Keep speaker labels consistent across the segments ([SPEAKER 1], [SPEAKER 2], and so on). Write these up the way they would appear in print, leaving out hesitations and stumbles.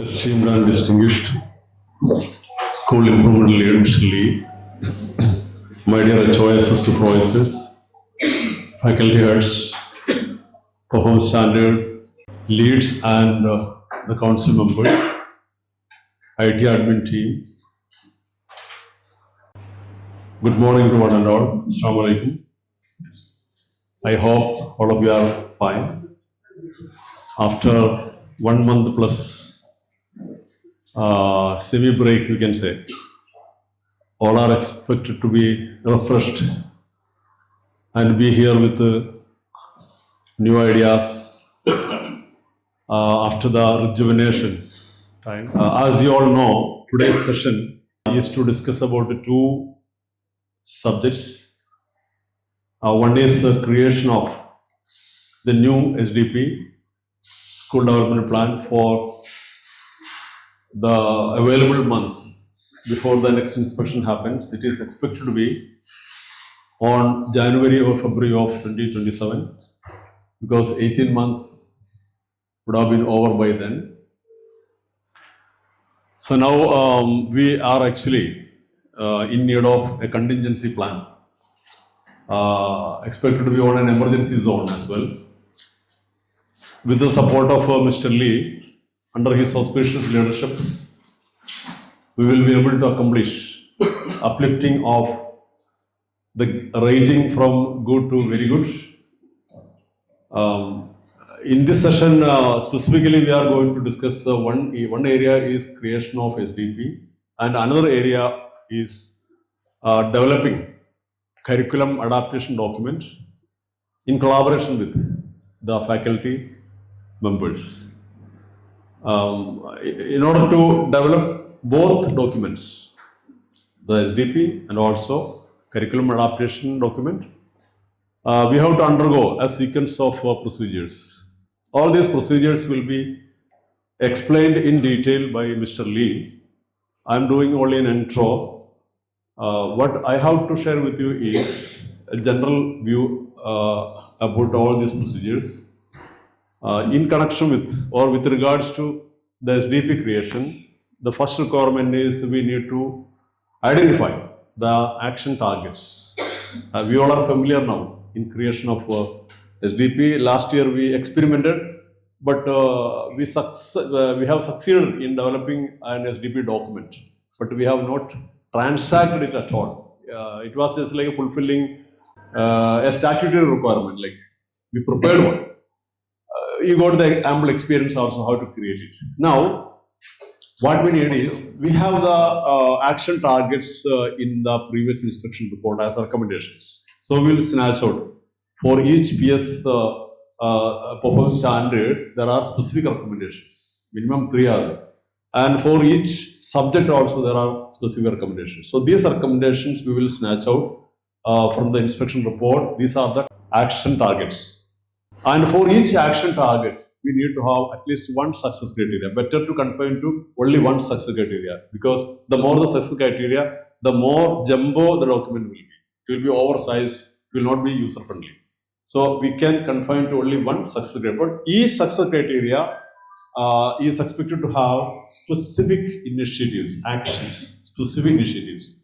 [SPEAKER 1] Esteemed and distinguished school improvement leader, Mr. Lee, my dear HOS supervisors, faculty heads, performance standard leads, and the council members, IT admin team. Good morning to one and all. Assalamu alaikum. I hope all of you are fine. After 1 month plus semi-break, you can say, all are expected to be refreshed and be here with new ideas after the rejuvenation time. As you all know, today's session is to discuss about the two subjects. One is the creation of the new SDP, School Development Plan, for the available months before the next inspection happens. It is expected to be on January or February of 2027, because 18 months would have been over by then. So now we are actually in need of a contingency plan, expected to be on an emergency zone as well. With the support of Mr. Lee, under his auspicious leadership, we will be able to accomplish uplifting of the rating from good to very good. In this session, specifically, we are going to discuss one area is creation of SDP, and another area is developing curriculum adaptation document in collaboration with the faculty members. In order to develop both documents, the SDP and also curriculum adaptation document, we have to undergo a sequence of procedures. All these procedures will be explained in detail by Mr. Lee. I am doing only an intro. What I have to share with you is a general view about all these procedures. In connection with or with regards to the SDP creation, the first requirement is we need to identify the action targets. We all are familiar now in creation of SDP. Last year we experimented, but we have succeeded in developing an SDP document, but we have not transacted it at all. It was just like fulfilling a statutory requirement, like we prepared one. You got the ample experience also how to create it. Now, what we need is, we have the action targets in the previous inspection report as recommendations. So we will snatch out for each PS performance standard, there are specific recommendations, minimum 3 are there. And for each subject also there are specific recommendations. So these recommendations we will snatch out from the inspection report. These are the action targets. And for each action target, we need to have at least one success criteria. Better to confine to only one success criteria, because the more the success criteria, the more jumbo the document will be. It will be oversized, it will not be user friendly. So we can confine to only one success criteria. But each success criteria is expected to have specific initiatives, actions, specific initiatives.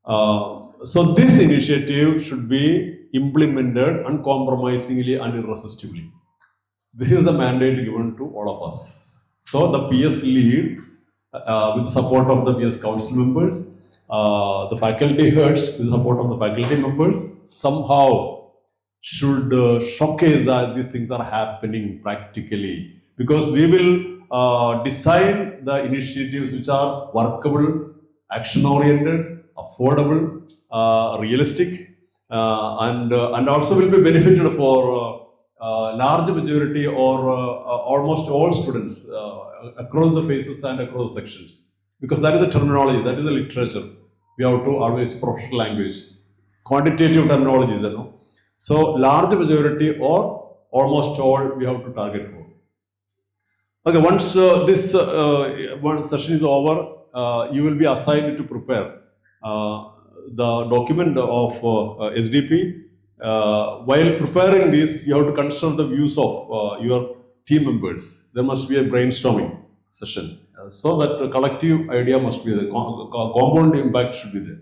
[SPEAKER 1] So this initiative should be implemented uncompromisingly and irresistibly. This is the mandate given to all of us. So the PS lead, with the support of the PS council members, the faculty heads, with the support of the faculty members, somehow should showcase that these things are happening practically. Because we will design the initiatives which are workable, action-oriented, affordable, realistic, and also will be benefited for large majority or almost all students across the phases and across the sections. Because that is the terminology, that is the literature. We have to always professional language, quantitative terminologies, you know. So large majority or almost all we have to target for. Okay, once this one session is over, you will be assigned to prepare the document of SDP. While preparing this, you have to consider the views of your team members. There must be a brainstorming. session, so that the collective idea must be there, compound impact should be there.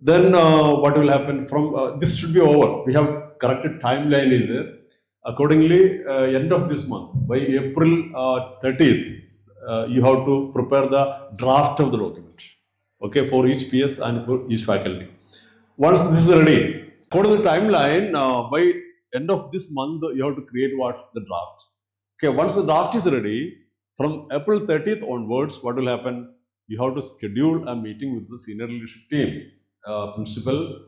[SPEAKER 1] Then what will happen from this should be over. We have corrected timeline is there. Accordingly, end of this month, by April 30th, you have to prepare the draft of the document, okay, for each PS and for each faculty. Once this is ready, according to the timeline, by end of this month, you have to create what? The draft. Okay, once the draft is ready, from April 30th onwards, what will happen? You have to schedule a meeting with the senior leadership team, principal,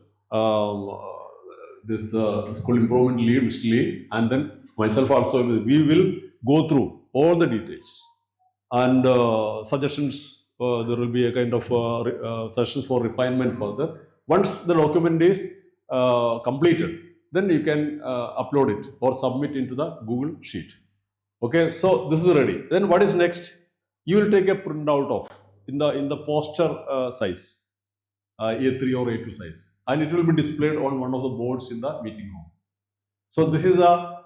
[SPEAKER 1] this school improvement lead, Mr. Lee, and then myself also. We will go through all the details and suggestions. There will be a kind of sessions for refinement further. Once the document is completed, then you can upload it or submit into the Google Sheet. Okay, so this is ready. Then what is next? You will take a printout of in the poster size. A3 or A2 size, and it will be displayed on one of the boards in the meeting room. So this is a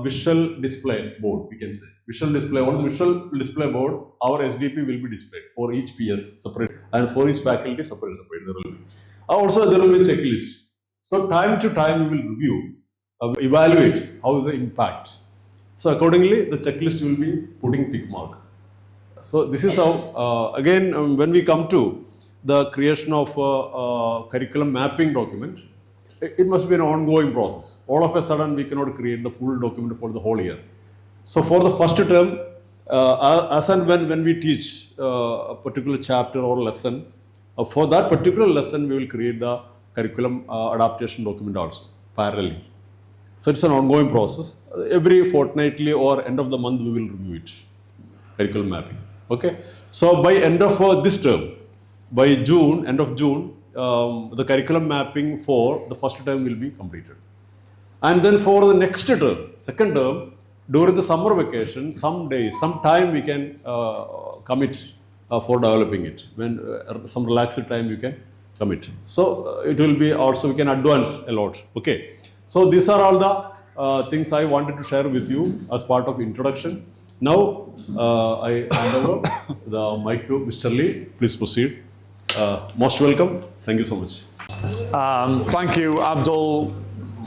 [SPEAKER 1] visual display board, we can say. Visual display, on the visual display board, our SDP will be displayed for each PS separate and for each faculty separate. There will be. Also, there will be a checklist. So time to time we will review, evaluate how is the impact. So accordingly, the checklist will be putting tick mark. So this is how, again, when we come to the creation of a curriculum mapping document, it must be an ongoing process. All of a sudden, we cannot create the full document for the whole year. So for the first term, as and when we teach a particular chapter or lesson, for that particular lesson, we will create the curriculum adaptation document also, parallelly. So it's an ongoing process. Every fortnightly or end of the month, we will review it, curriculum mapping. Okay. So by end of this term, by June, end of June, the curriculum mapping for the first term will be completed. And then for the next term, second term, during the summer vacation, some days, some time we can commit for developing it. When some relaxed time you can commit. So it will be also, we can advance a lot. Okay. So these are all the things I wanted to share with you as part of introduction. Now I hand over the mic to Mr. Lee. Please proceed. Most welcome. Thank you so much.
[SPEAKER 2] Thank you, Abdul.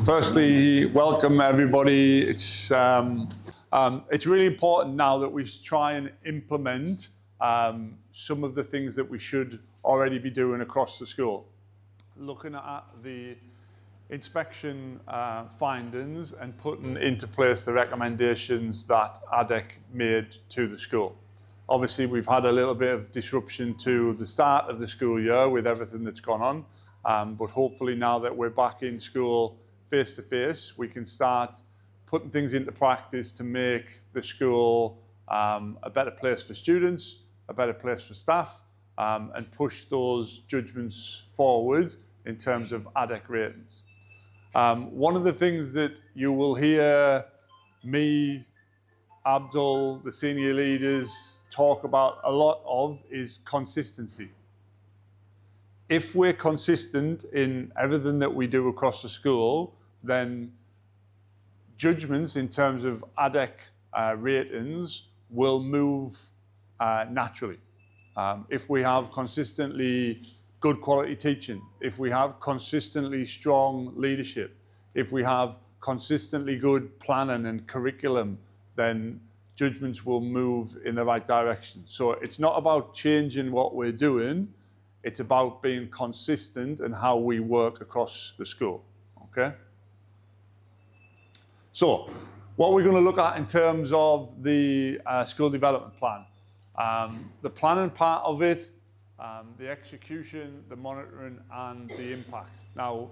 [SPEAKER 2] Firstly, welcome everybody. It's really important now that we try and implement some of the things that we should already be doing across the school. Looking at the inspection findings and putting into place the recommendations that ADEC made to the school. Obviously, we've had a little bit of disruption to the start of the school year with everything that's gone on, but hopefully now that we're back in school face to face, we can start putting things into practice to make the school a better place for students, a better place for staff, and push those judgments forward in terms of ADEC ratings. One of the things that you will hear me, Abdul, the senior leaders talk about a lot of is consistency. If we're consistent in everything that we do across the school, then judgments in terms of ADEC ratings will move naturally. If we have consistently good quality teaching, if we have consistently strong leadership, if we have consistently good planning and curriculum, then judgments will move in the right direction. So it's not about changing what we're doing, it's about being consistent in how we work across the school, okay? So what we're going to look at in terms of the school development plan. The planning part of it, the execution, the monitoring, and the impact. Now,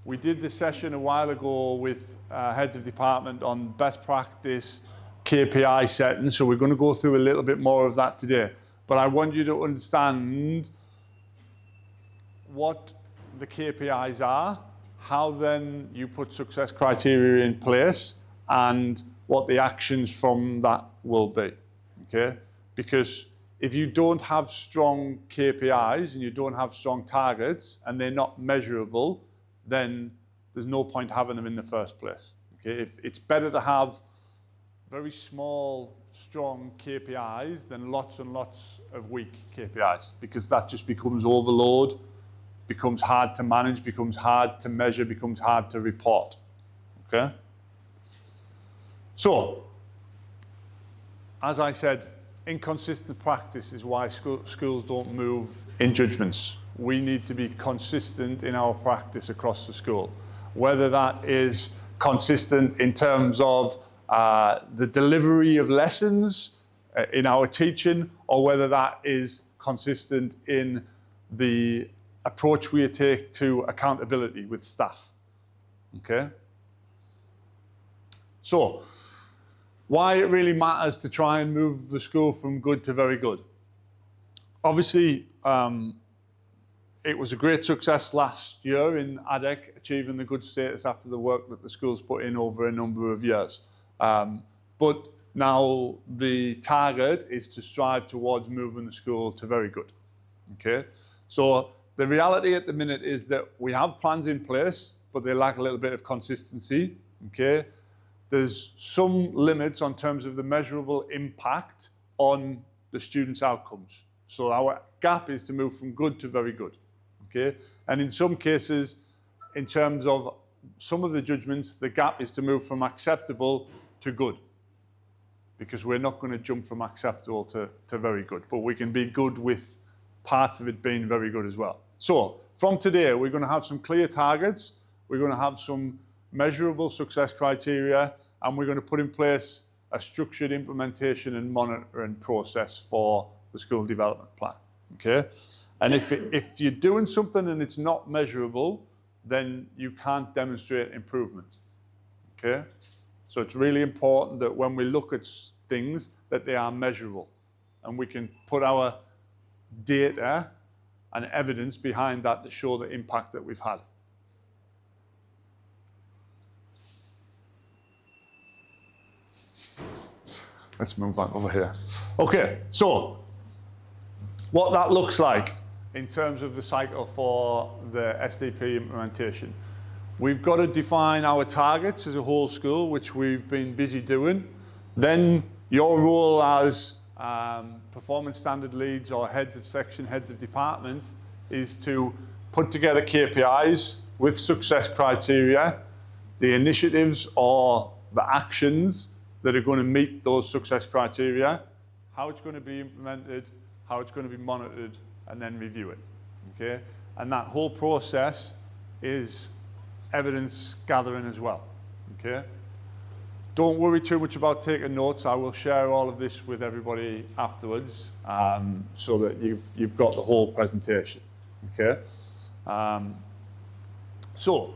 [SPEAKER 2] we did this session a while ago with heads of department on best practice KPI setting, so we're going to go through a little bit more of that today. But I want you to understand what the KPIs are, how then you put success criteria in place, and what the actions from that will be, okay? Because if you don't have strong KPIs and you don't have strong targets and they're not measurable, then there's no point having them in the first place, okay? It's better to have very small, strong KPIs than lots and lots of weak KPIs, because that just becomes overload, becomes hard to manage, becomes hard to measure, becomes hard to report. Okay? So, as I said, inconsistent practice is why schools don't move in judgments. We need to be consistent in our practice across the school, whether that is consistent in terms of the delivery of lessons in our teaching, or whether that is consistent in the approach we take to accountability with staff. Okay? So, why it really matters to try and move the school from good to very good. Obviously, it was a great success last year in ADEC achieving the good status after the work that the school's put in over a number of years. But now the target is to strive towards moving the school to very good. Okay? So the reality at the minute is that we have plans in place, but they lack a little bit of consistency. Okay? There's some limits on terms of the measurable impact on the students' outcomes. So our gap is to move from good to very good. Okay? And in some cases, in terms of some of the judgments, the gap is to move from acceptable to good, because we're not going to jump from acceptable to very good, but we can be good with parts of it being very good as well. So from today, we're going to have some clear targets, we're going to have some measurable success criteria, and we're going to put in place a structured implementation and monitoring process for the school development plan. Okay? And if you're doing something and it's not measurable, then you can't demonstrate improvement. Okay? So it's really important that when we look at things, that they are measurable, and we can put our data and evidence behind that to show the impact that we've had. Let's move back over here. Okay, so what that looks like in terms of the cycle for the SDP implementation. We've got to define our targets as a whole school, which we've been busy doing. Then your role as performance standard leads or heads of section, heads of departments, is to put together KPIs with success criteria, the initiatives or the actions that are going to meet those success criteria, how it's going to be implemented, how it's going to be monitored, and then review it. Okay? And that whole process is evidence gathering as well. Okay? Don't worry too much about taking notes. I will share all of this with everybody afterwards, so that you've got the whole presentation. Okay? So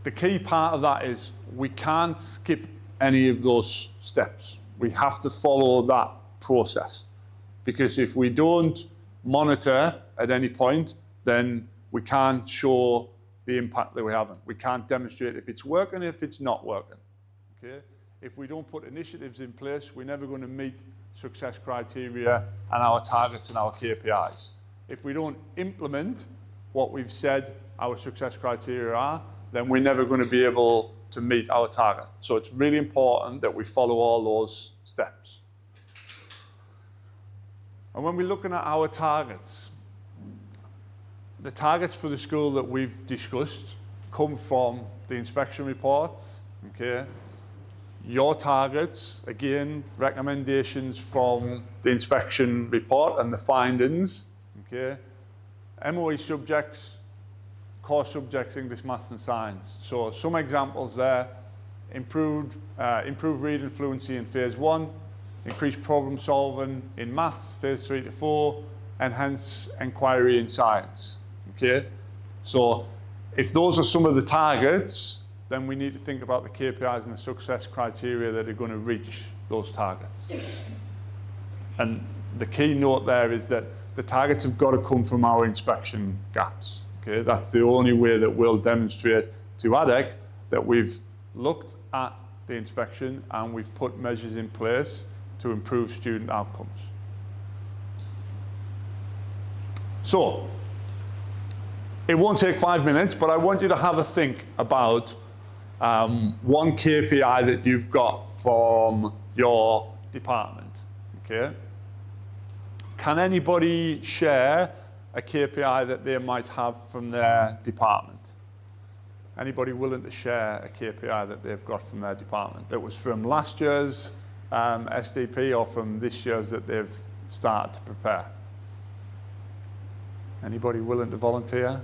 [SPEAKER 2] the key part of that is we can't skip any of those steps. We have to follow that process, because if we don't monitor at any point, then we can't show the impact that we're having. We can't demonstrate if it's working, if it's not working. Okay? If we don't put initiatives in place, we're never going to meet success criteria and our targets and our KPIs. If we don't implement what we've said our success criteria are, then we're never going to be able to meet our target. So it's really important that we follow all those steps. And when we're looking at our targets, the targets for the school that we've discussed come from the inspection reports. Okay? Your targets, again, recommendations from the inspection report and the findings. Okay? MOE subjects, core subjects, English, Maths and Science. So some examples there: improved reading fluency in phase 1, increased problem solving in Maths, phase 3 to 4, enhance inquiry in Science. Okay? So if those are some of the targets, then we need to think about the KPIs and the success criteria that are going to reach those targets. And the key note there is that the targets have got to come from our inspection gaps. Okay? That's the only way that we'll demonstrate to ADEC that we've looked at the inspection and we've put measures in place to improve student outcomes. So, it won't take 5 minutes, but I want you to have a think about one KPI that you've got from your department, okay? Can anybody share a KPI that they might have from their department? Anybody willing to share a KPI that they've got from their department that was from last year's SDP or from this year's that they've started to prepare? Anybody willing to volunteer?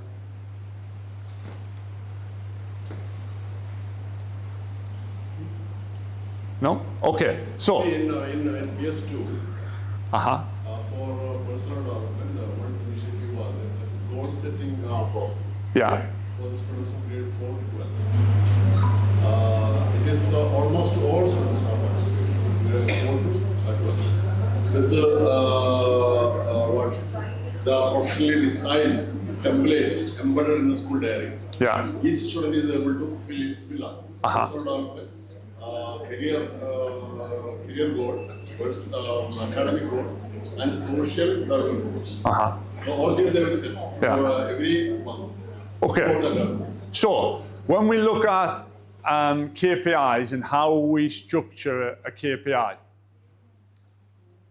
[SPEAKER 2] No? Okay, so.
[SPEAKER 1] In PS2,
[SPEAKER 2] Uh-huh.
[SPEAKER 1] for personal development, one initiative was it's goal setting process.
[SPEAKER 2] Yeah.
[SPEAKER 1] For the students of grade 4 to 12. It is almost all students are participating. Grade 4 to 12. With the professionally designed templates embedded in the school diary.
[SPEAKER 2] Yeah.
[SPEAKER 1] Each student is able to fill up.
[SPEAKER 2] Uh-huh.
[SPEAKER 1] Personal development, career goal, versus academic goal, and social development goals.
[SPEAKER 2] Uh-huh.
[SPEAKER 1] So all these they will set
[SPEAKER 2] Yeah.
[SPEAKER 1] for every month.
[SPEAKER 2] Okay. So when we look at KPIs and how we structure a KPI,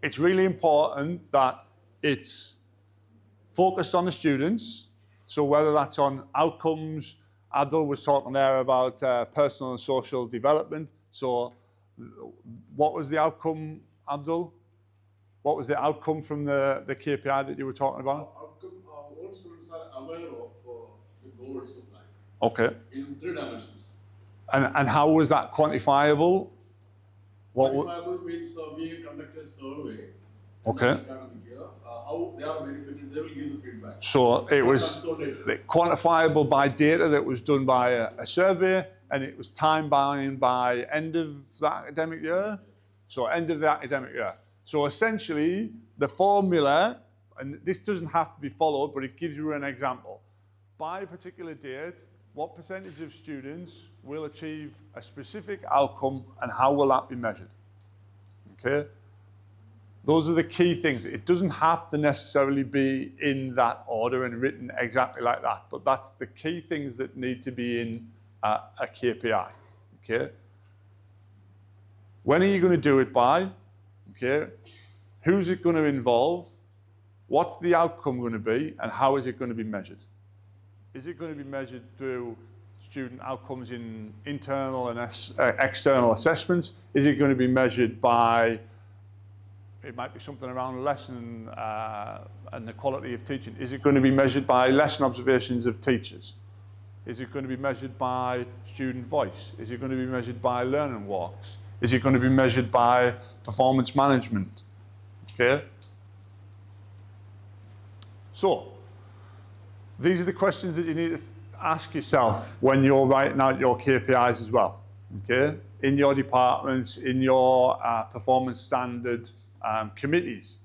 [SPEAKER 2] it's really important that it's focused on the students. So whether that's on outcomes, Adil was talking there about personal and social development. So what was the outcome, Abdul? What was the outcome from the KPI that you were talking about?
[SPEAKER 1] Outcome, all students are aware of the goals of life
[SPEAKER 2] Okay.
[SPEAKER 1] in 3 dimensions.
[SPEAKER 2] And how was that quantifiable?
[SPEAKER 1] Quantifiable means we conduct a survey.
[SPEAKER 2] Okay.
[SPEAKER 1] Academic year, how they are benefited, they will give the feedback.
[SPEAKER 2] So it was quantifiable by data that was done by a survey, and it was time bound by end of the academic year. So end of the academic year. So essentially, the formula, and this doesn't have to be followed, but it gives you an example. By a particular date, what percentage of students will achieve a specific outcome, and how will that be measured? Okay? Those are the key things. It doesn't have to necessarily be in that order and written exactly like that, but that's the key things that need to be in a KPI, okay? When are you going to do it by? Okay, who's it going to involve? What's the outcome going to be, and how is it going to be measured? Is it going to be measured through student outcomes in internal and external assessments? Is it going to be measured by, it might be something around lesson and the quality of teaching. Is it going to be measured by lesson observations of teachers? Is it going to be measured by student voice? Is it going to be measured by learning walks? Is it going to be measured by performance management? Okay. So, these are the questions that you need to ask yourself when you're writing out your KPIs as well. Okay. In your departments, in your performance standard committees.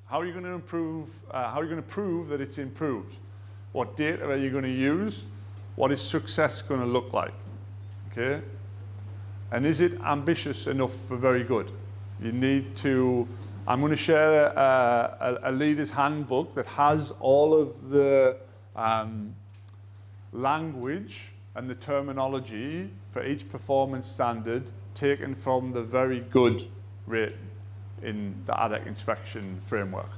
[SPEAKER 2] How are you going to improve? How are you going to prove that it's improved? What data are you going to use? What is success going to look like? Okay. And is it ambitious enough for very good? You need to, I'm going to share a leader's handbook that has all of the language and the terminology for each performance standard taken from the very good rating in the ADEC inspection framework.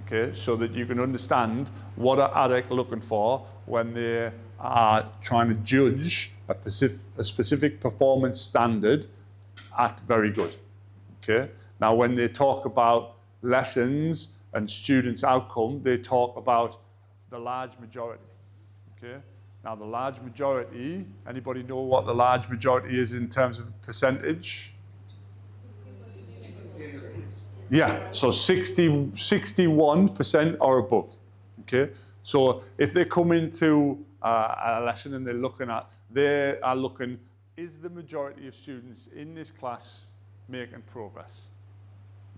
[SPEAKER 2] Okay, so that you can understand what are ADEC looking for when they are trying to judge a specific performance standard at very good. Okay, now when they talk about lessons and students' outcome, they talk about the large majority. Okay, now the large majority, anybody know what the large majority is in terms of percentage? Yeah, so 61% or above, okay? So if they come into a lesson and they are looking, is the majority of students in this class making progress?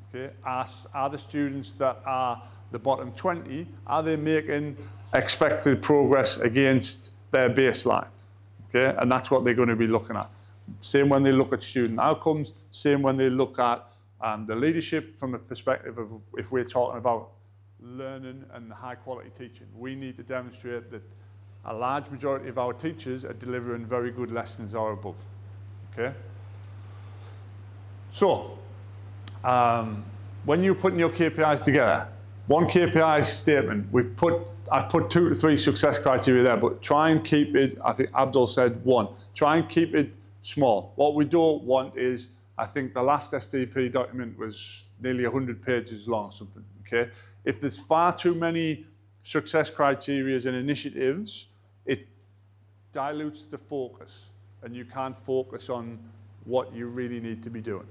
[SPEAKER 2] Okay, are the students that are the bottom 20, are they making expected progress against their baseline? Okay, and that's what they're going to be looking at. Same when they look at student outcomes, same when they look at the leadership from a perspective of if we're talking about learning and high quality teaching. We need to demonstrate that a large majority of our teachers are delivering very good lessons or above. Okay? So, when you're putting your KPIs together, one KPI statement, I've put 2 to 3 success criteria there, but try and keep it, I think Abdul said 1, try and keep it small. What we don't want is, I think the last SDP document was nearly 100 pages long or something, okay? If there's far too many success criteria and initiatives, it dilutes the focus, and you can't focus on what you really need to be doing,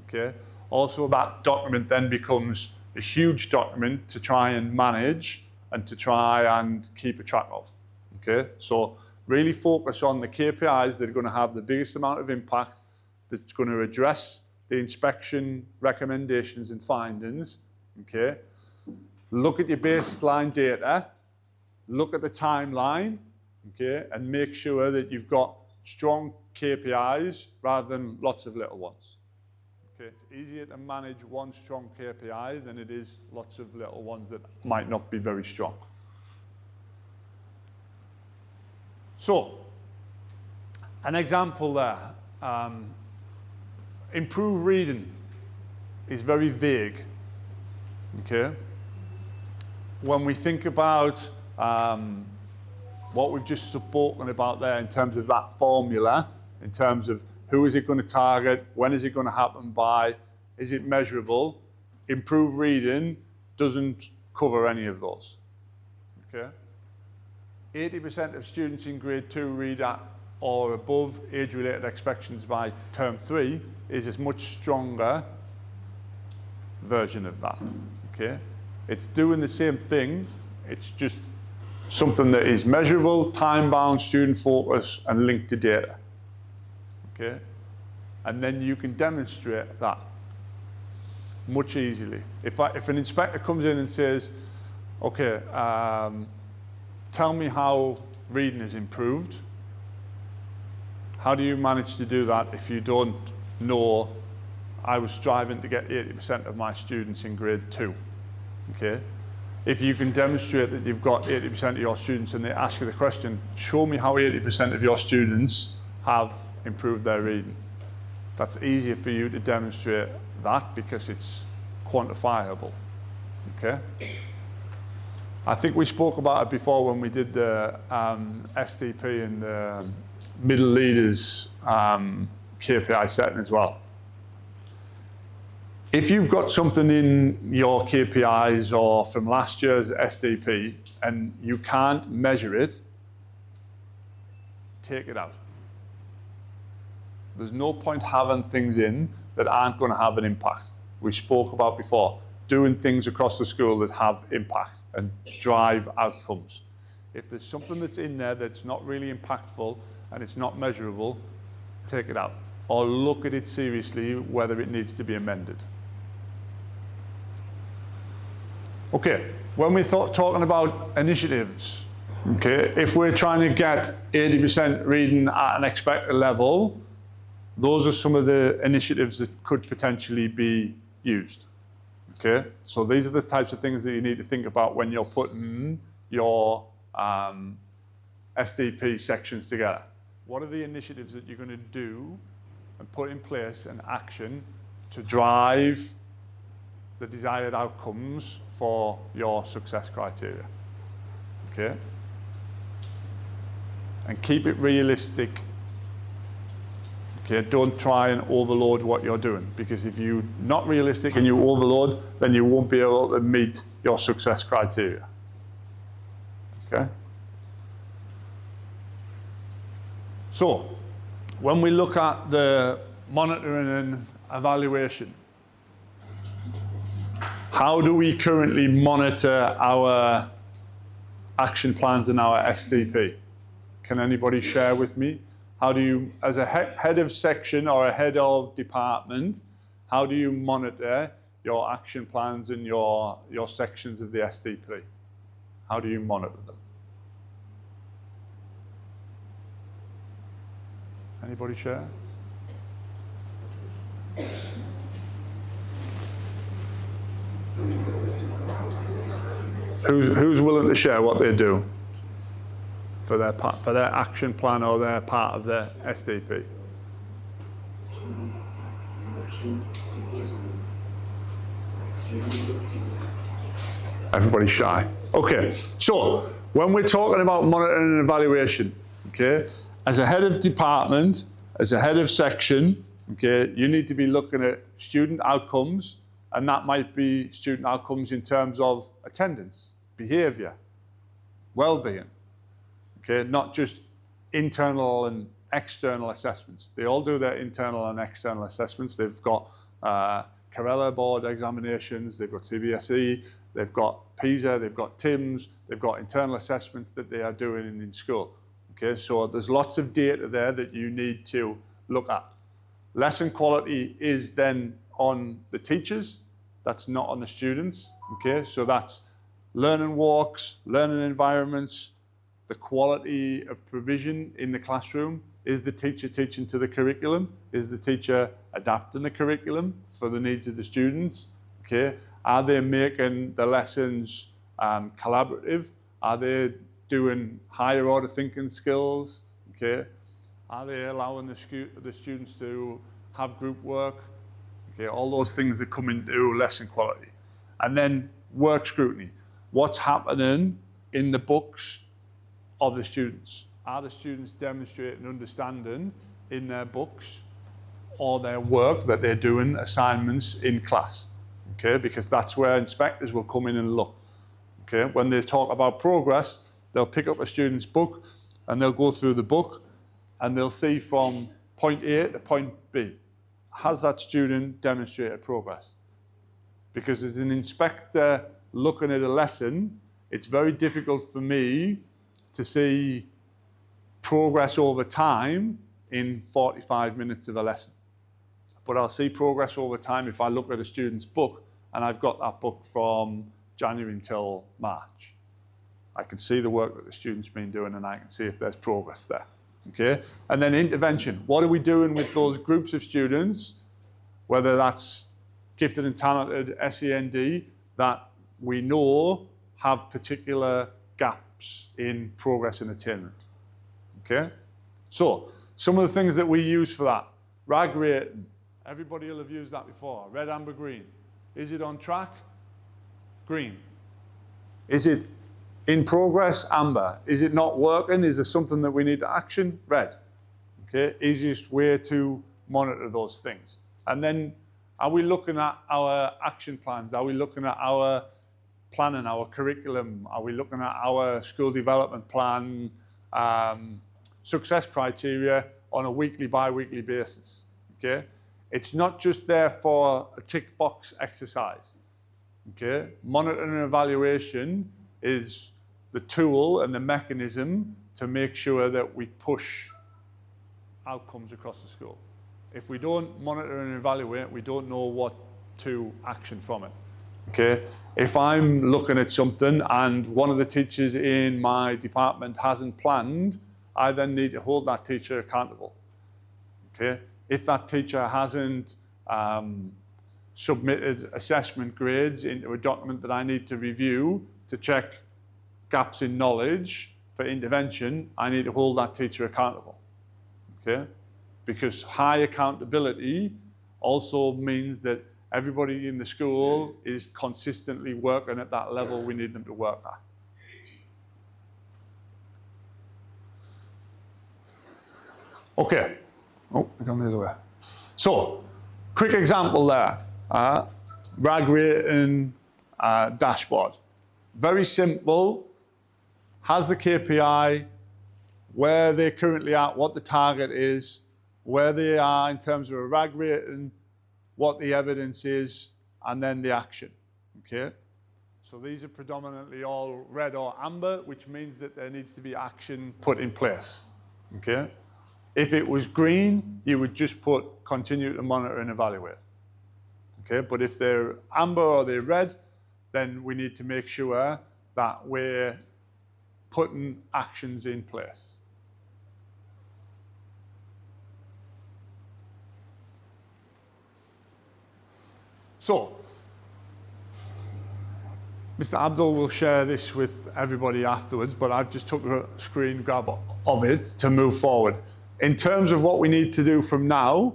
[SPEAKER 2] okay? Also, that document then becomes a huge document to try and manage and to try and keep a track of, okay? So really focus on the KPIs that are going to have the biggest amount of impact, that's going to address the inspection recommendations and findings, okay? Look at your baseline data, look at the timeline, okay, and make sure that you've got strong KPIs rather than lots of little ones. Okay, it's easier to manage one strong KPI than it is lots of little ones that might not be very strong. So, an example there. Improve reading is very vague. Okay? When we think about what we've just spoken about there in terms of that formula, in terms of who is it going to target, when is it going to happen by, is it measurable, improve reading doesn't cover any of those. Okay? 80% of students in grade 2 read at or above age-related expectations by term 3 is a much stronger version of that, okay? It's doing the same thing, it's just something that is measurable, time-bound, student focus, and linked to data, okay? And then you can demonstrate that much easily. If an inspector comes in and says, okay, tell me how reading is improved, how do you manage to do that if you don't know I was striving to get 80% of my students in grade 2, okay? If you can demonstrate that you've got 80% of your students and they ask you the question, show me how 80% of your students have improved their reading. That's easier for you to demonstrate that because it's quantifiable, okay? I think we spoke about it before when we did the SDP and the middle leaders KPI setting as well. If you've got something in your KPIs or from last year's SDP and you can't measure it, take it out. There's no point having things in that aren't going to have an impact. We spoke about before, doing things across the school that have impact and drive outcomes. If there's something that's in there that's not really impactful and it's not measurable, take it out. Or look at it seriously whether it needs to be amended. Okay, when we're talking about initiatives, okay, if we're trying to get 80% reading at an expected level, those are some of the initiatives that could potentially be used. Okay, so these are the types of things that you need to think about when you're putting your SDP sections together. What are the initiatives that you're going to do and put in place and action to drive the desired outcomes for your success criteria? Okay? And keep it realistic. Okay, don't try and overload what you're doing, because if you're not realistic and you overload, then you won't be able to meet your success criteria. Okay? So, when we look at the monitoring and evaluation, how do we currently monitor our action plans and our SDP? Can anybody share with me? How do you, as a head of section or a head of department, how do you monitor your action plans and your sections of the SDP? How do you monitor them? Anybody share? Who's willing to share what they do? for their action plan or their part of their SDP. Everybody's shy. Okay, so when we're talking about monitoring and evaluation, okay, as a head of department, as a head of section, okay, you need to be looking at student outcomes, and that might be student outcomes in terms of attendance, behaviour, well-being, okay, not just internal and external assessments. They all do their internal and external assessments. They've got Carella board examinations, they've got CBSE, they've got PISA, they've got TIMS, they've got internal assessments that they are doing in school. Okay, so there's lots of data there that you need to look at. Lesson quality is then on the teachers, that's not on the students. Okay, so that's learning walks, learning environments, the quality of provision in the classroom. Is the teacher teaching to the curriculum? Is the teacher adapting the curriculum for the needs of the students? Okay, are they making the lessons collaborative? Are they doing higher order thinking skills? Okay, are they allowing the students to have group work? Okay, all those things that come into lesson quality. And then work scrutiny. What's happening in the books of the students? Are the students demonstrating understanding in their books or their work that they're doing, assignments in class? Okay, because that's where inspectors will come in and look. Okay, when they talk about progress, they'll pick up a student's book and they'll go through the book and they'll see from point A to point B. Has that student demonstrated progress? Because as an inspector looking at a lesson, it's very difficult for me to see progress over time in 45 minutes of a lesson. But I'll see progress over time if I look at a student's book and I've got that book from January until March. I can see the work that the student's been doing and I can see if there's progress there. Okay? And then intervention. What are we doing with those groups of students, whether that's gifted and talented, SEND, that we know have particular gaps in progress and attainment? Okay? So, some of the things that we use for that. RAG rating. Everybody will have used that before. Red, amber, green. Is it on track? Green. Is it in progress? Amber. Is it not working? Is there something that we need to action? Red. Okay? Easiest way to monitor those things. And then, are we looking at our action plans? Are we looking at our planning, our curriculum? Are we looking at our school development plan, success criteria on a weekly, bi-weekly basis? Okay? It's not just there for a tick box exercise. Okay? Monitoring and evaluation is the tool and the mechanism to make sure that we push outcomes across the school. If we don't monitor and evaluate, we don't know what to action from it. Okay? If I'm looking at something and one of the teachers in my department hasn't planned, I then need to hold that teacher accountable. Okay? If that teacher hasn't submitted assessment grades into a document that I need to review to check gaps in knowledge for intervention, I need to hold that teacher accountable. Okay? Because high accountability also means that everybody in the school is consistently working at that level we need them to work at. Okay. Oh, I gone the other way. So, quick example there. RAG rating dashboard. Very simple. Has the KPI, where they're currently at, what the target is, where they are in terms of a RAG rating, what the evidence is, and then the action. Okay? So these are predominantly all red or amber, which means that there needs to be action put in place. Okay? If it was green, you would just put continue to monitor and evaluate. Okay? But if they're amber or they're red, then we need to make sure that we're putting actions in place. So, Mr. Abdul will share this with everybody afterwards, but I've just took a screen grab of it to move forward. In terms of what we need to do from now,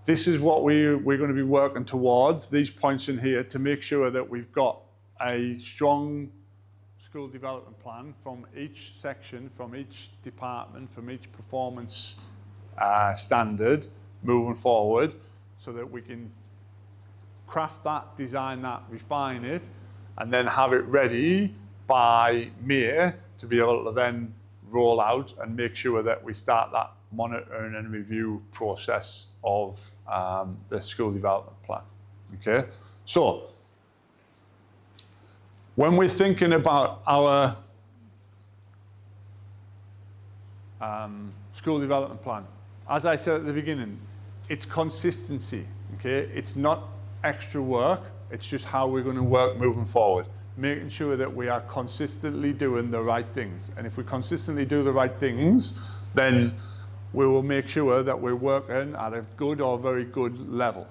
[SPEAKER 2] this is what we're going to be working towards, these points in here, to make sure that we've got a strong school development plan from each section, from each department, from each performance standard moving forward, so that we can craft that, design that, refine it, and then have it ready by May to be able to then roll out and make sure that we start that monitoring and review process of the school development plan. Okay, so when we're thinking about our school development plan, as I said at the beginning, it's consistency. Okay, it's not extra work, it's just how we're going to work moving forward, making sure that we are consistently doing the right things. And if we consistently do the right things, then we will make sure that we're working at a good or very good level.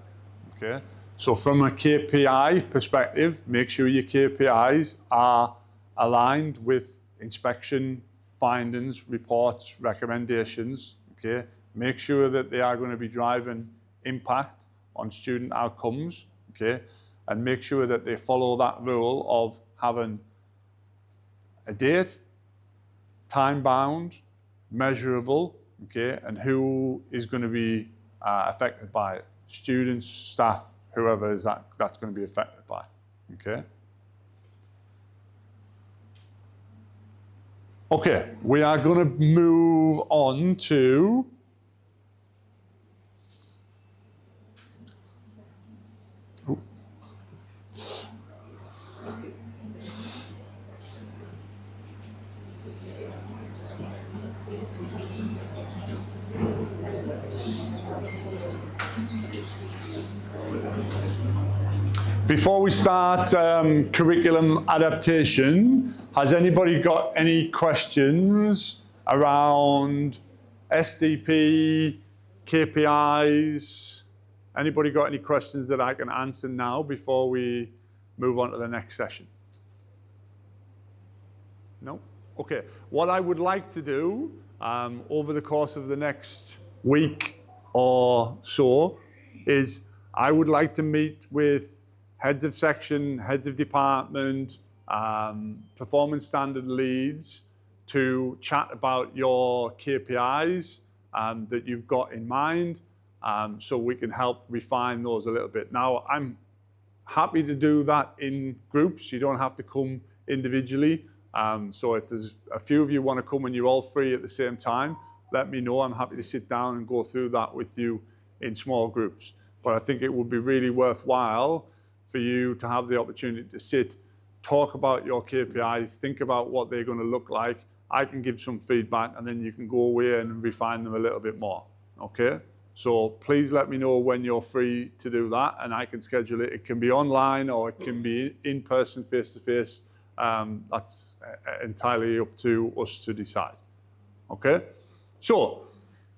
[SPEAKER 2] Okay, so from a KPI perspective, make sure your KPIs are aligned with inspection findings, reports, recommendations. Okay, make sure that they are going to be driving impact on student outcomes, okay, and make sure that they follow that rule of having a date, time bound, measurable, okay, and who is going to be affected by it. Students, staff, whoever is that's going to be affected by, okay. Okay, we are going to move on to before we start curriculum adaptation, has anybody got any questions around SDP, KPIs? Anybody got any questions that I can answer now before we move on to the next session? No? Okay. What I would like to do over the course of the next week or so is I would like to meet with heads of section, heads of department, performance standard leads to chat about your KPIs that you've got in mind, so we can help refine those a little bit. Now, I'm happy to do that in groups. You don't have to come individually. So if there's a few of you want to come and you're all free at the same time, let me know. I'm happy to sit down and go through that with you in small groups. But I think it would be really worthwhile for you to have the opportunity to sit, talk about your KPIs, think about what they're going to look like. I can give some feedback, and then you can go away and refine them a little bit more, okay? So please let me know when you're free to do that, and I can schedule it. It can be online or it can be in person, face-to-face. That's entirely up to us to decide, okay? So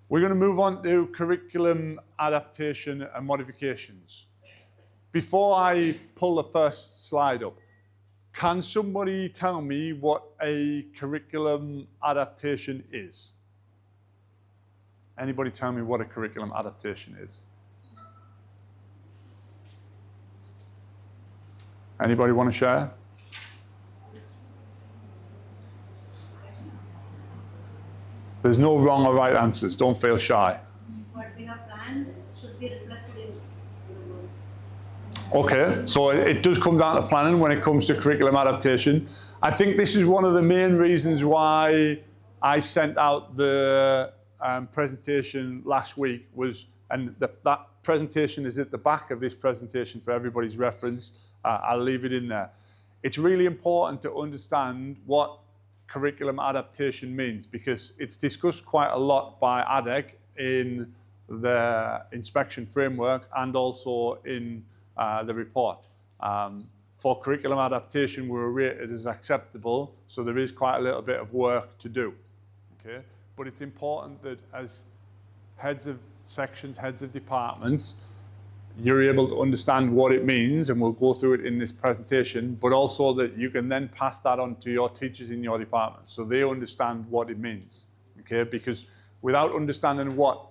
[SPEAKER 2] we're going to move on to curriculum adaptation and modifications. Before I pull the first slide up, can somebody tell me what a curriculum adaptation is? Anybody tell me what a curriculum adaptation is? Anybody want to share? There's no wrong or right answers. Don't feel shy.
[SPEAKER 3] What we have planned should be reflected in the work.
[SPEAKER 2] Okay, so it does come down to planning when it comes to curriculum adaptation. I think this is one of the main reasons why I sent out the presentation last week and that presentation is at the back of this presentation for everybody's reference. I'll leave it in there. It's really important to understand what curriculum adaptation means, because it's discussed quite a lot by ADEC in the inspection framework and also in the report. For curriculum adaptation, we're rated as acceptable, so there is quite a little bit of work to do. Okay? But it's important that as heads of sections, heads of departments, you're able to understand what it means, and we'll go through it in this presentation, but also that you can then pass that on to your teachers in your department so they understand what it means, okay? Because without understanding what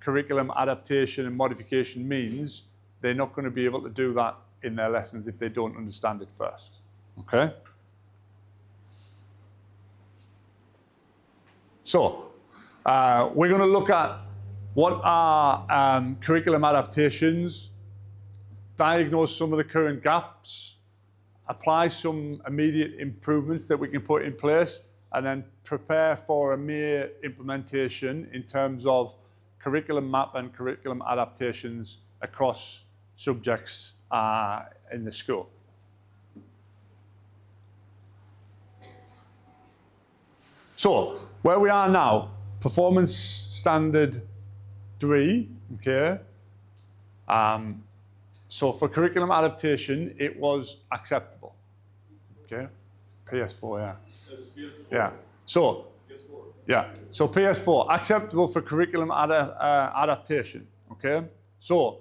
[SPEAKER 2] curriculum adaptation and modification means, they're not going to be able to do that in their lessons if they don't understand it first, okay? So, we're going to look at what are curriculum adaptations, diagnose some of the current gaps, apply some immediate improvements that we can put in place, and then prepare for a mere implementation in terms of curriculum map and curriculum adaptations across subjects in the school. So, where we are now, performance standard 3, okay? So for curriculum adaptation, it was acceptable, okay? PS4, yeah. Yeah. So, yeah. So PS4, acceptable for curriculum adaptation, okay? So,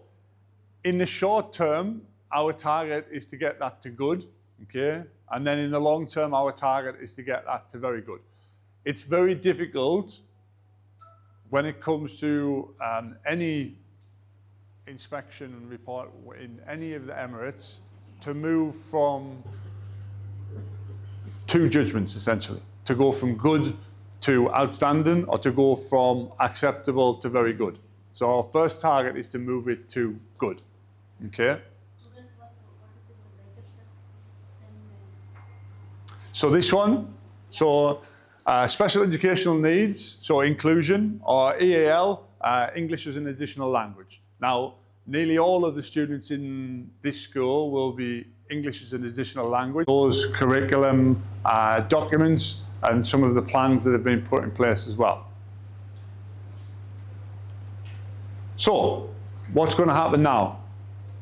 [SPEAKER 2] in the short term, our target is to get that to good, okay? And then in the long term, our target is to get that to very good. It's very difficult when it comes to any inspection and report in any of the Emirates to move from 2 judgments, essentially, to go from good to outstanding or to go from acceptable to very good. So our first target is to move it to good, okay?
[SPEAKER 3] Students, what is the breakup, sir?
[SPEAKER 2] So this one, special educational needs, so inclusion, or EAL, English as an additional language. Now, nearly all of the students in this school will be English as an additional language. Those curriculum documents and some of the plans that have been put in place as well. So, what's going to happen now?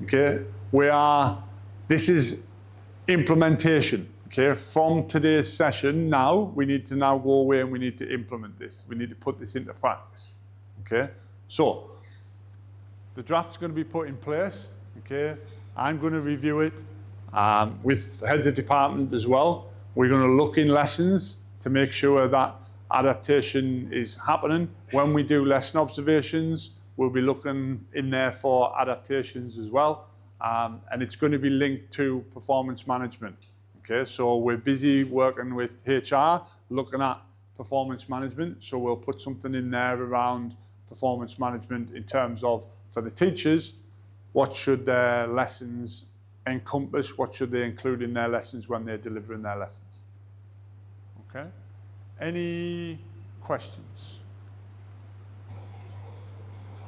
[SPEAKER 2] Okay, this is implementation. Okay, from today's session now, we need to now go away and we need to implement this. We need to put this into practice. Okay, so the draft's going to be put in place. Okay, I'm going to review it with heads of department as well. We're going to look in lessons to make sure that adaptation is happening. When we do lesson observations, we'll be looking in there for adaptations as well. And it's going to be linked to performance management. Okay, so we're busy working with HR, looking at performance management. So we'll put something in there around performance management in terms of, for the teachers, what should their lessons encompass? What should they include in their lessons when they're delivering their lessons? Okay, any questions?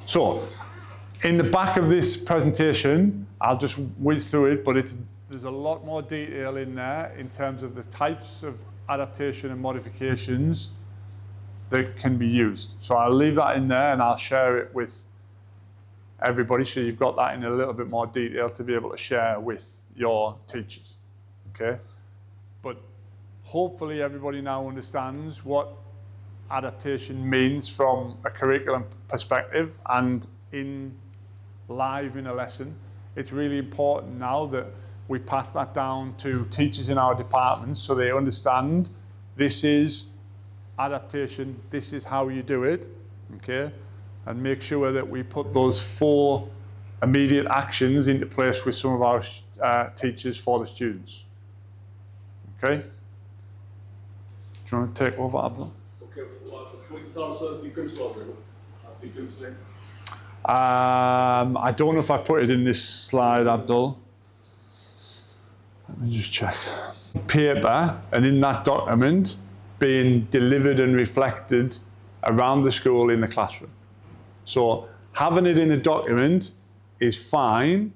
[SPEAKER 2] So, in the back of this presentation, I'll just whiz through it, but there's a lot more detail in there in terms of the types of adaptation and modifications that can be used. So I'll leave that in there and I'll share it with everybody so you've got that in a little bit more detail to be able to share with your teachers. Okay? But hopefully everybody now understands what adaptation means from a curriculum perspective and live in a lesson. It's really important now that we pass that down to teachers in our departments so they understand this is adaptation, this is how you do it, okay? And make sure that we put those 4 immediate actions into place with some of our teachers for the students. Okay? Do you want to take over, Abdul?
[SPEAKER 4] Okay, well, it's also a sequence program. A sequence like.
[SPEAKER 2] I don't know if I put it in this slide, Abdul. Let me just check. Paper, and in that document, being delivered and reflected around the school in the classroom. So having it in a document is fine,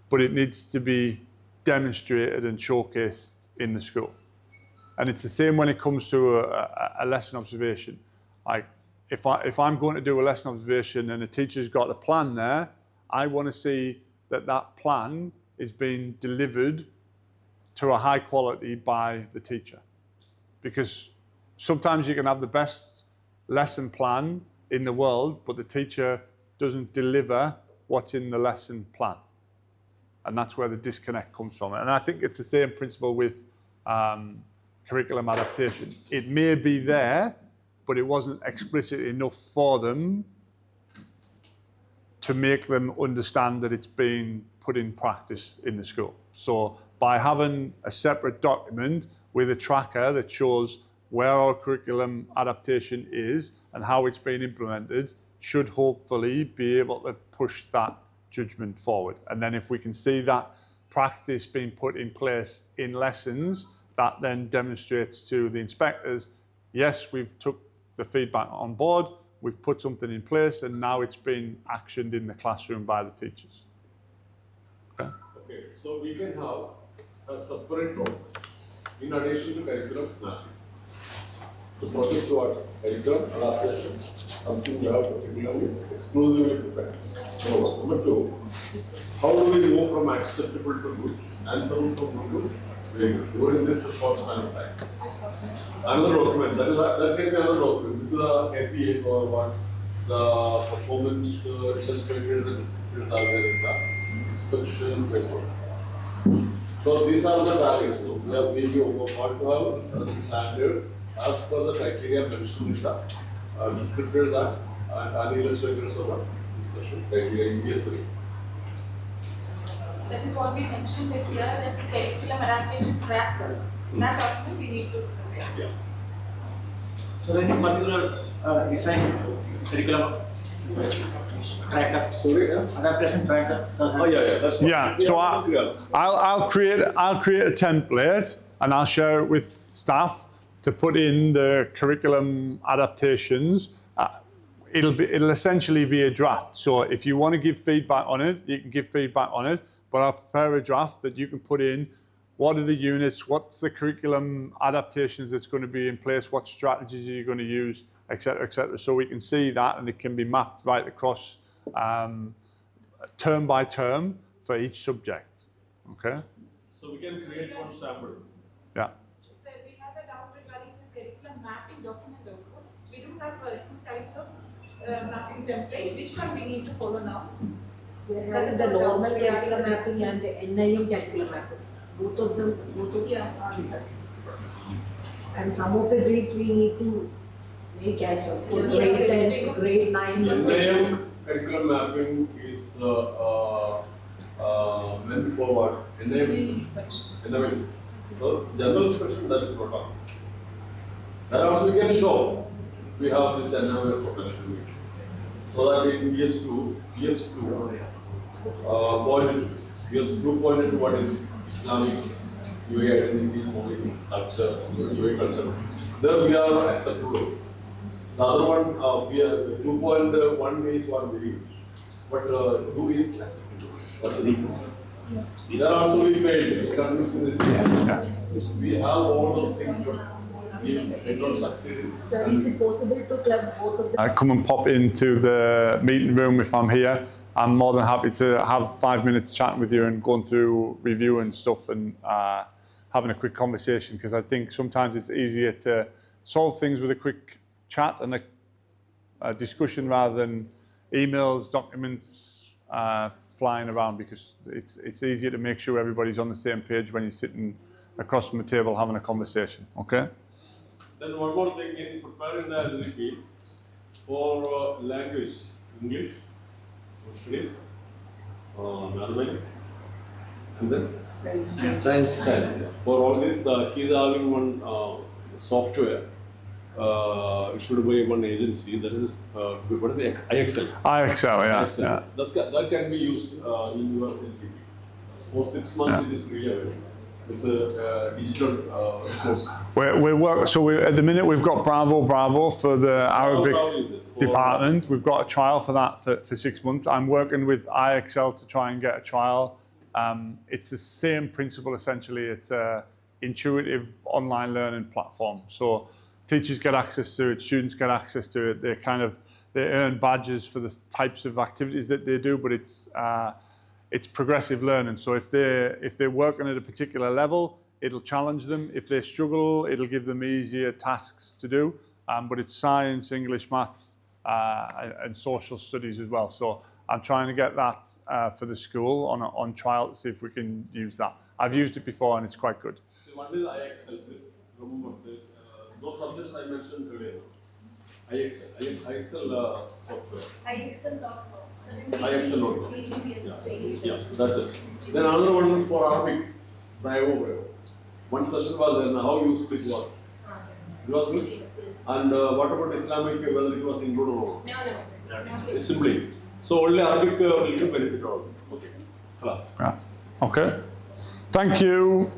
[SPEAKER 2] but it needs to be demonstrated and showcased in the school. And it's the same when it comes to a lesson observation. Like if I'm going to do a lesson observation and a teacher's got a plan there, I want to see that that plan is being delivered to a high quality by the teacher. Because sometimes you can have the best lesson plan in the world, but the teacher doesn't deliver what's in the lesson plan. And that's where the disconnect comes from. And I think it's the same principle with curriculum adaptation. It may be there, but it wasn't explicit enough for them to make them understand that it's being put in practice in the school. So by having a separate document with a tracker that shows where our curriculum adaptation is and how it's being implemented should hopefully be able to push that judgment forward. And then if we can see that practice being put in place in lessons, that then demonstrates to the inspectors, yes, we've took the feedback on board, we've put something in place, and now it's been actioned in the classroom by the teachers.
[SPEAKER 1] Okay, so we can have a separate role in addition to curriculum mapping. To project to what? Curriculum adaptation, something we have particularly exclusively prepared. Number two, how do we move from acceptable to good and from good to very good during this short span of time? Another document, that can be another document with the KPIs or what the performance illustrators and descriptors are there in the inspection report. So these are the targets. We want to have the standard as per the criteria mentioned in the descriptors and illustrators of the inspection criteria in BS3.
[SPEAKER 3] That is what we mentioned it here as curriculum adaptation tracker. That document we need to prepare.
[SPEAKER 1] Yeah.
[SPEAKER 5] So any particular design curriculum tracker, adaptation tracker.
[SPEAKER 1] Oh yeah, that's what.
[SPEAKER 2] Yeah, so I'll create a template and I'll share it with staff to put in the curriculum adaptations. It'll essentially be a draft. So if you want to give feedback on it, you can give feedback on it. But I'll prepare a draft that you can put in. What are the units? What's the curriculum adaptations that's going to be in place? What strategies are you going to use, etc., etc. So we can see that, and it can be mapped right across term by term for each subject. Okay.
[SPEAKER 1] So we can create one sample.
[SPEAKER 2] Yeah.
[SPEAKER 3] So we have a doubt regarding this curriculum mapping document also. We do have two types of mapping template. Which one we need to follow now?
[SPEAKER 6] That is the normal curriculum mapping and the NIM curriculum mapping. Both of them are with us. And some of the grades we need to make as well. For grade 10, grade 9.
[SPEAKER 1] NIM curriculum mapping is meant for what? NIM inspection. So general inspection, that is not on. That also we can show. We have this NIM potential. So that in BS2 pointed to what is Islamic UA identities, culture, UA culture. There we are acceptable. The other one, we are 2.1 is what we read, but 2 is acceptable. What is this? There also we failed. We have all those things, but we did not succeed.
[SPEAKER 6] So is it possible to club both of them?
[SPEAKER 2] I come and pop into the meeting room if I'm here. I'm more than happy to have 5 minutes chatting with you and going through review and stuff and having a quick conversation, because I think sometimes it's easier to solve things with a quick chat and a discussion rather than emails, documents flying around, because it's easier to make sure everybody's on the same page when you're sitting across from the table having a conversation. Okay?
[SPEAKER 1] Then one more thing in preparing the LLP for language, English, social studies, mathematics, and then science. For all this, he is having one software. It should be one agency. That is what is it? IXL.
[SPEAKER 2] IXL, yeah.
[SPEAKER 1] IXL.
[SPEAKER 2] Yeah.
[SPEAKER 1] That can be used in your LLP. For 6 months, it is free available with the digital resources.
[SPEAKER 2] At the minute we've got Bravo for the Arabic
[SPEAKER 1] How is it?
[SPEAKER 2] department. We've got a trial for that for 6 months. I'm working with IXL to try and get a trial. It's the same principle essentially. It's a intuitive online learning platform. So teachers get access to it, students get access to it. They earn badges for the types of activities that they do, but it's progressive learning. So if they're working at a particular level, it'll challenge them. If they struggle, it'll give them easier tasks to do. But it's science, English, maths, and social studies as well. So I'm trying to get that for the school on trial to see if we can use that. I've used it before and it's quite good.
[SPEAKER 4] So one is IXL, please remember those subjects I mentioned earlier. IXL software. IXL.com. Yeah, that's it. Then another one for Arabic, Bravo. One session was there, how useful it was. It was good. And what about Islamic, whether it was included or not? It's simply. So only Arabic will give benefit also. Okay. Class.
[SPEAKER 2] Yeah. Okay. Thank you.